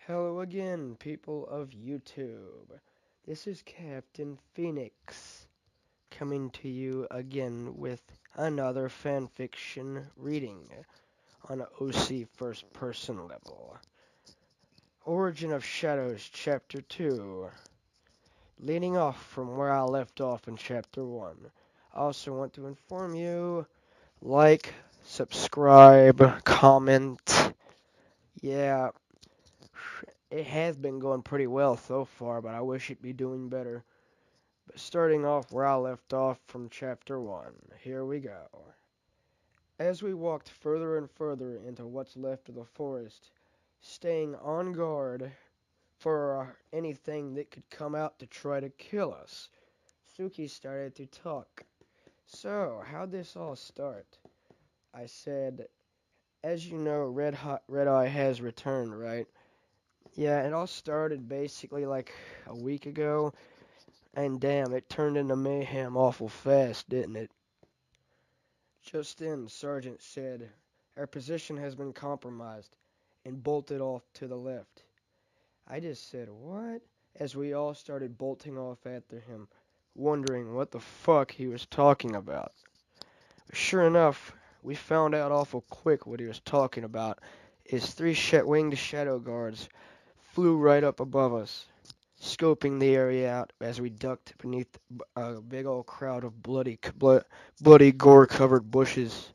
Hello again, people of YouTube. This is Captain Phoenix coming to you again with another fanfiction reading on OC first person level. Origin of Shadows, Chapter 2. Leading off from where I left off in Chapter 1. I also want to inform you, like, subscribe, comment. Yeah, it has been going pretty well so far, but I wish it'd be doing better. But starting off where I left off from Chapter 1, here we go. As we walked further and further into what's left of the forest, staying on guard for anything that could come out to try to kill us, Suki started to talk. So, how'd this all start? I said, as you know, Red Eye has returned, right? Yeah, it all started basically like a week ago, and damn, it turned into mayhem awful fast, didn't it? Just then, Sergeant said, "Our position has been compromised," and bolted off to the left. I just said, "What?" as we all started bolting off after him, wondering what the fuck he was talking about. Sure enough, we found out awful quick what he was talking about. His three winged shadow guards flew right up above us, scoping the area out as we ducked beneath a big old crowd of bloody gore-covered bushes.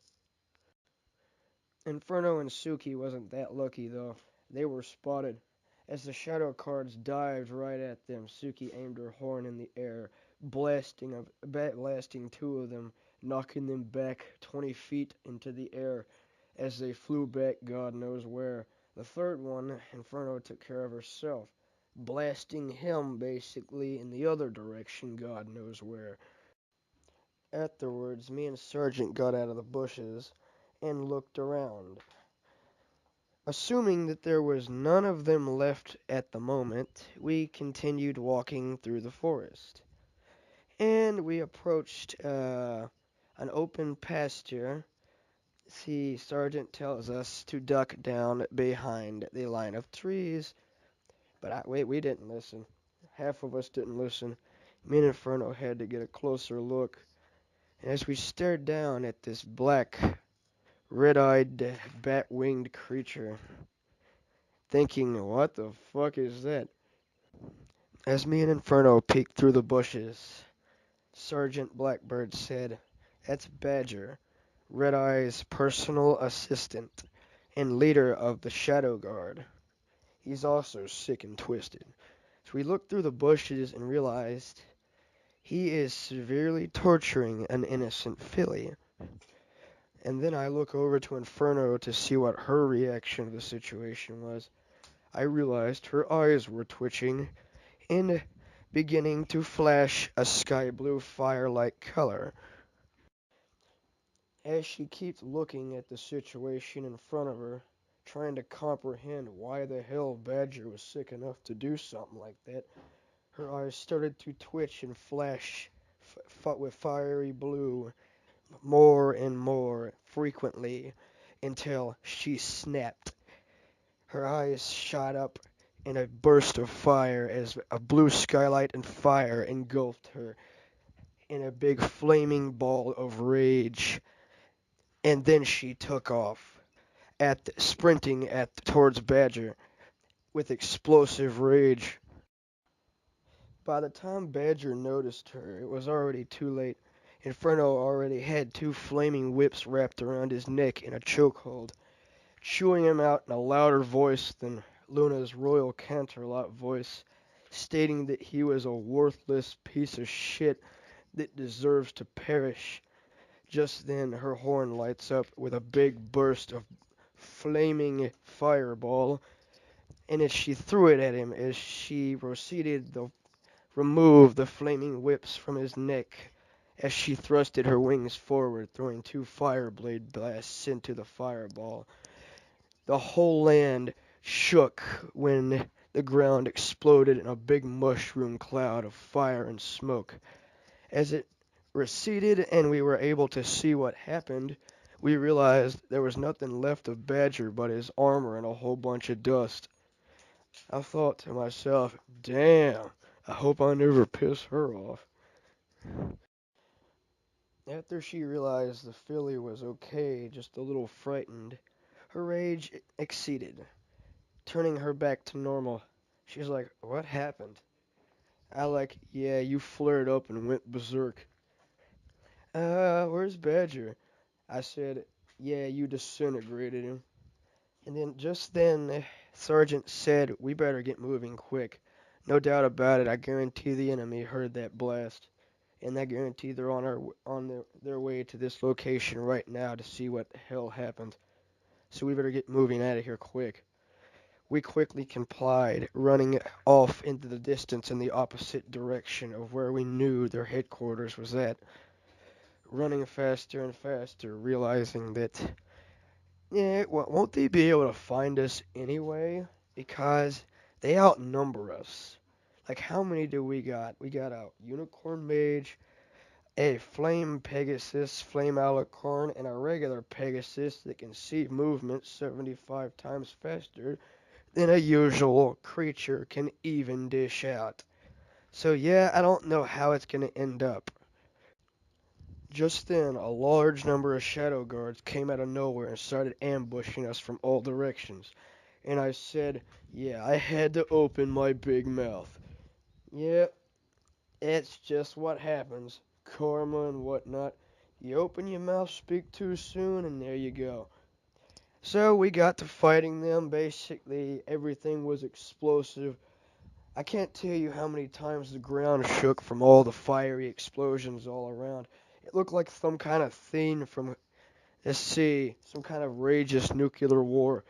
Inferno and Suki wasn't that lucky, though. They were spotted. As the shadow cards dived right at them, Suki aimed her horn in the air, blasting two of them, knocking them back 20 feet into the air as they flew back God knows where. The third one, Inferno took care of herself, blasting him basically in the other direction, God knows where. Afterwards, me and Sergeant got out of the bushes and looked around. Assuming that there was none of them left at the moment, we continued walking through the forest. And we approached an open pasture. See, Sergeant tells us to duck down behind the line of trees. But we didn't listen. Half of us didn't listen. Me and Inferno had to get a closer look. And as we stared down at this black, red-eyed, bat-winged creature, thinking, what the fuck is that? As me and Inferno peeked through the bushes, Sergeant Blackbird said, "That's Badger, Red Eye's personal assistant and leader of the Shadow Guard. He's also sick and twisted." So we looked through the bushes and realized he is severely torturing an innocent filly. And then I look over to Inferno to see what her reaction to the situation was. I realized her eyes were twitching and beginning to flash a sky blue fire-like color. As she keeps looking at the situation in front of her, trying to comprehend why the hell Badger was sick enough to do something like that, her eyes started to twitch and flash with fiery blue more and more frequently until she snapped. Her eyes shot up in a burst of fire as a blue skylight and fire engulfed her in a big flaming ball of rage. And then she took off, sprinting towards Badger with explosive rage. By the time Badger noticed her, it was already too late. Inferno already had two flaming whips wrapped around his neck in a chokehold, chewing him out in a louder voice than Luna's Royal Canterlot voice, stating that he was a worthless piece of shit that deserves to perish. Just then her horn lights up with a big burst of flaming fireball, and as she threw it at him, as she proceeded to remove the flaming whips from his neck, as she thrusted her wings forward, throwing two fire blade blasts into the fireball. The whole land shook when the ground exploded in a big mushroom cloud of fire and smoke. As it receded and we were able to see what happened, we realized there was nothing left of Badger but his armor and a whole bunch of dust. I thought to myself, damn, I hope I never piss her off. After she realized the filly was okay, just a little frightened, her rage exceeded, turning her back to normal. She's like, what happened? I like, yeah, you flared up and went berserk. Where's Badger? I said, yeah, you disintegrated him. And then just then, Sergeant said, we better get moving quick. No doubt about it, I guarantee the enemy heard that blast. And I guarantee they're on their way to this location right now to see what the hell happened. So we better get moving out of here quick. We quickly complied, running off into the distance in the opposite direction of where we knew their headquarters was at, running faster and faster, realizing that, yeah, won't they be able to find us anyway? Because they outnumber us. Like, how many do we got? We got a unicorn mage, a flame Pegasus, flame alicorn, and a regular Pegasus that can see movement 75 times faster than a usual creature can even dish out. So yeah, I don't know how it's going to end up. Just then, a large number of shadow guards came out of nowhere and started ambushing us from all directions. And I said, yeah, I had to open my big mouth. Yep, it's just what happens. Karma and whatnot. You open your mouth, speak too soon, and there you go. So we got to fighting them. Basically, everything was explosive. I can't tell you how many times the ground shook from all the fiery explosions all around. It looked like some kind of thing from the sea, some kind of rageous nuclear war.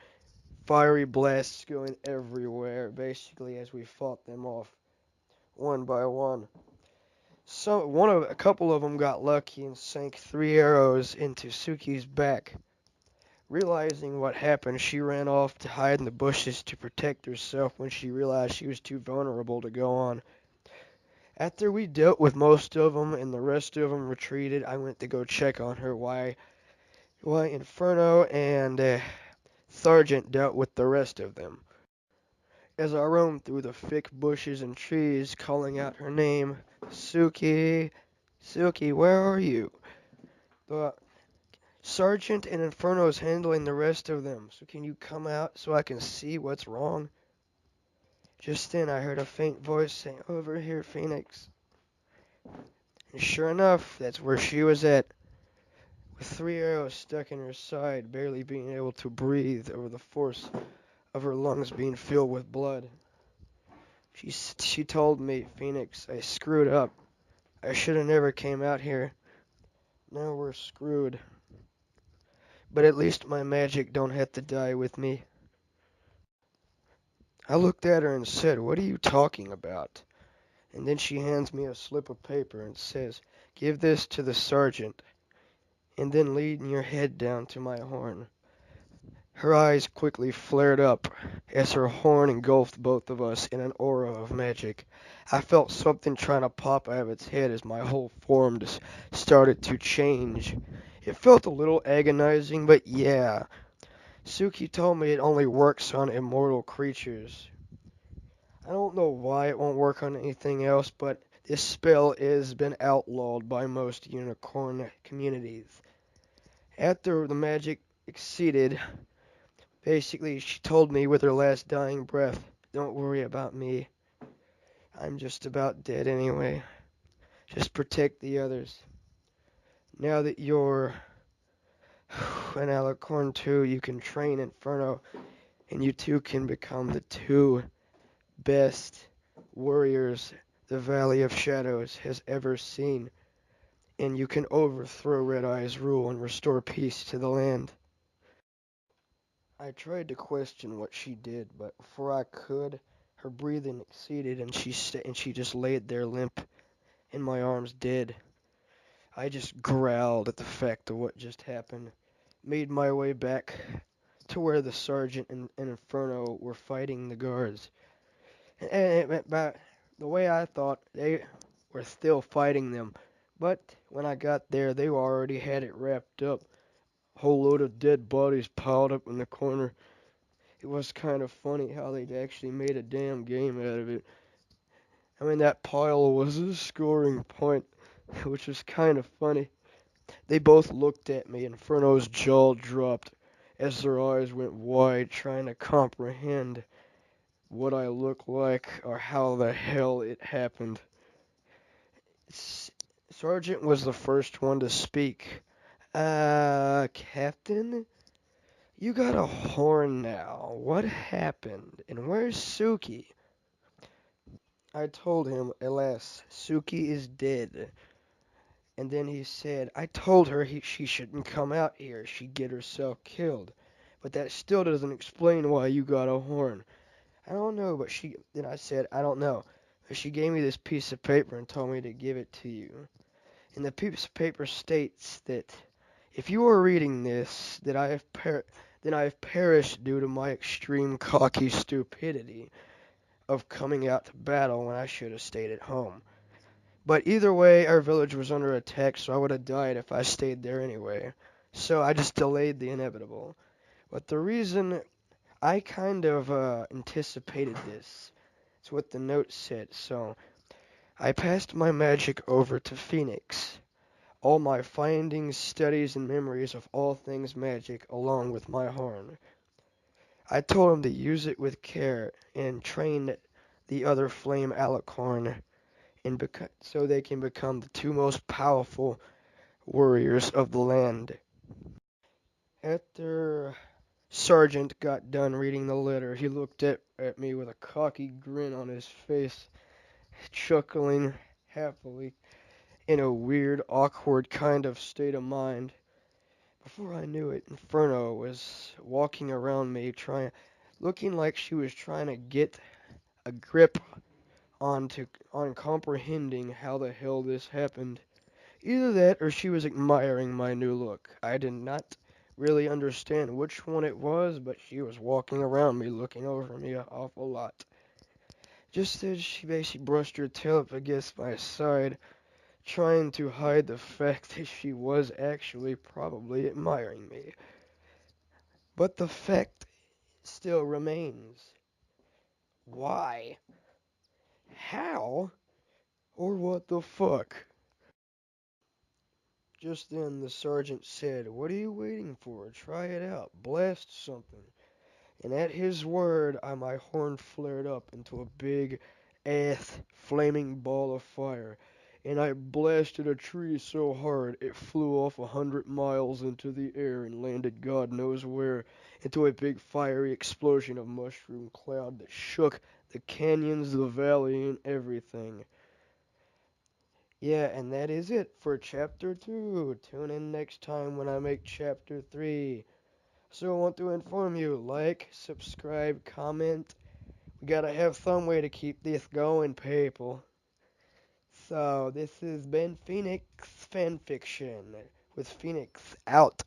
Fiery blasts going everywhere, basically, as we fought them off one by one. A couple of them got lucky and sank 3 arrows into Suki's back. Realizing what happened, she ran off to hide in the bushes to protect herself when she realized she was too vulnerable to go on. After we dealt with most of them and the rest of them retreated, I went to go check on her. Why Inferno and Sergeant dealt with the rest of them. As I roamed through the thick bushes and trees, calling out her name, Suki, Suki, where are you? The Sergeant and Inferno is handling the rest of them, so can you come out so I can see what's wrong? Just then I heard a faint voice saying, over here, Phoenix. And sure enough, that's where she was at, with 3 arrows stuck in her side, barely being able to breathe over the force of her lungs being filled with blood. She told me, Phoenix, I screwed up. I should have never came out here. Now we're screwed. But at least my magic don't have to die with me. I looked at her and said, what are you talking about? And then she hands me a slip of paper and says, give this to the sergeant, and then lean your head down to my horn. Her eyes quickly flared up as her horn engulfed both of us in an aura of magic. I felt something trying to pop out of its head as my whole form just started to change. It felt a little agonizing, but yeah. Suki told me it only works on immortal creatures. I don't know why it won't work on anything else, but this spell has been outlawed by most unicorn communities. After the magic exceeded, basically she told me with her last dying breath, don't worry about me. I'm just about dead anyway. Just protect the others. Now that you're an alicorn too, you can train Inferno, and you two can become the two best warriors the Valley of Shadows has ever seen, and you can overthrow Red Eye's rule and restore peace to the land. I tried to question what she did, but before I could, her breathing exceeded, and she just laid there limp in my arms, dead. I just growled at the fact of what just happened, made my way back to where the sergeant and Inferno were fighting the guards. But the way I thought, they were still fighting them. But when I got there, they already had it wrapped up. A whole load of dead bodies piled up in the corner. it was kind of funny how they actually made a damn game out of it. I mean, that pile was a scoring point, which was kind of funny. They both looked at me, and Inferno's jaw dropped as their eyes went wide, trying to comprehend what I looked like or how the hell it happened. Sergeant was the first one to speak. Captain? You got a horn now. What happened? And where's Suki? I told him, alas, Suki is dead. And then he said, I told her she shouldn't come out here. She'd get herself killed. But that still doesn't explain why you got a horn. I don't know, but then I said, I don't know. But she gave me this piece of paper and told me to give it to you. And the piece of paper states that if you are reading this, that then I have perished due to my extreme cocky stupidity of coming out to battle when I should have stayed at home. But either way, our village was under attack, so I would have died if I stayed there anyway. So I just delayed the inevitable. But the reason I kind of anticipated this, it's what the note said. So I passed my magic over to Phoenix. All my findings, studies, and memories of all things magic, along with my horn. I told him to use it with care and train the other flame alicorn so they can become the two most powerful warriors of the land. After Sergeant got done reading the letter, he looked at me with a cocky grin on his face, chuckling happily in a weird, awkward kind of state of mind. Before I knew it, Inferno was walking around me, looking like she was trying to get a grip on comprehending how the hell this happened. Either that or she was admiring my new look. I did not really understand which one it was, but she was walking around me, looking over me an awful lot. Just as she basically brushed her tail up against my side, trying to hide the fact that she was actually probably admiring me. But the fact still remains. Why? How? Or what the fuck? Just then the sergeant said, "What are you waiting for? Try it out. Blast something." And at his word, my horn flared up into a big ass flaming ball of fire, and I blasted a tree so hard it flew off 100 miles into the air and landed God knows where, into a big fiery explosion of mushroom cloud that shook the canyons, the valley, and everything. Yeah, and that is it for chapter 2. Tune in next time when I make chapter 3. So I want to inform you, like, subscribe, comment. We gotta have some way to keep this going, people. So this has been Phoenix Fanfiction with Phoenix out.